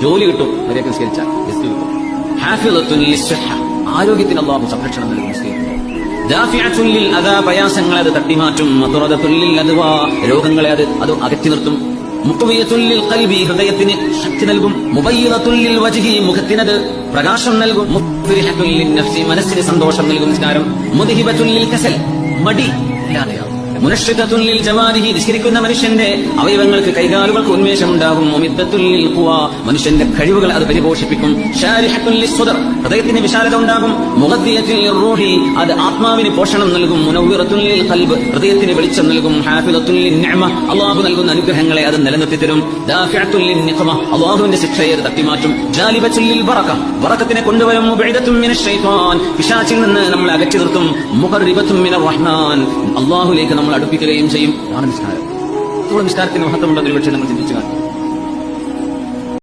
ജോലി കിട്ടും അവരെയൊക്കെ നിസ്കരിച്ചാൽ, റിസ്ക് കിട്ടും. ഹാഫിളത്തുൻ ലിസ്സഹ, ആരോഗ്യത്തിന് അല്ലാഹു സംരക്ഷണം നൽകും നിസ്കരിക്കുമ്പോൾ. ദാഫിഅത്തുൻ ലിൽ അദാ, പ്രയാസങ്ങളെ അത് തട്ടിമാറ്റും. മതുറദത്തുൻ ലിൽ അദ്വാ, രോഗങ്ങളെ അത് അകറ്റി നിർത്തും. മുഖ്വിയത്തുൻ ലിൽ ഖൽബി, ഹൃദയത്തിന് ശക്തി നൽകും. മുബയ്യിദത്തുൻ ലിൽ വജ്ഹി, മുഖത്തിനത് പ്രകാശം നൽകും. മുഫ്രിഹത്തുൻ ലിൻ നഫ്സി, മനസ്സിന് സന്തോഷം നൽകും നിസ്കാരം. മുദ്ഹിബത്തുൻ ലിൽ കസൽ, മടി ഇല്ലാതെയാകും. മുനശ്ശിതത്തുൻ ലിൽ ജവാരിഹി, നിസ്കരിക്കുന്ന മനുഷ്യന്റെ അവയവങ്ങൾക്ക് കൈകാലുകൾക്ക് ഉന്മേഷമുണ്ടാകും. മുമിദ്ദത്തുൻ ലിൽ ഖുവാ, മനുഷ്യന്റെ കഴിവുകൾ അത് പരിപോഷിപ്പിക്കും. ശാരിഹത്തുൻ ലിസ്സദർ, ഹൃദയത്തിന് വിശാലത ഉണ്ടാകും. മുഗദ്ദിയത്തുൻ ലിർറൂഹി, അത് ആത്മാവിന് പോഷണം നൽകും. മുനവ്വിറത്തുൻ ലിൽ ഖൽബ്, ഹൃദയത്തിന് വെളിച്ചം നൽകും. ഹാഫിളത്തുൻ ലിൻ നിഅമ, അല്ലാഹു നൽകുന്ന അനുഗ്രഹങ്ങളെ അത് നിലനിർത്തി തരും. ദാഫിഅത്തുൻ ലിൻ നിഖമ, അല്ലാഹുവിന്റെ ശിക്ഷയെ അത് തട്ടിമാറ്റും. ജാലിബത്തുൻ ലിൽ ബറക, ബറകത്തിനെ കൊണ്ടുവരും. മുബഇദത്തുൻ മിനശ് ശൈത്താൻ, പിശാചിൽ നിന്ന് നമ്മളെ അകറ്റി നിർത്തും. മുഖർരിബത്തുൻ മിനർ റഹ്മാൻ, അല്ലാഹുവിലേക്ക് നമ്മൾ അടുപ്പിക്കുകയും ചെയ്യും. അതാണ് നിസ്കാരം. നിസ്കാരത്തിന് മഹത്വമുണ്ടെന്ന് ഒരുപക്ഷെ നമ്മൾ ചിന്തിച്ചു കാണും.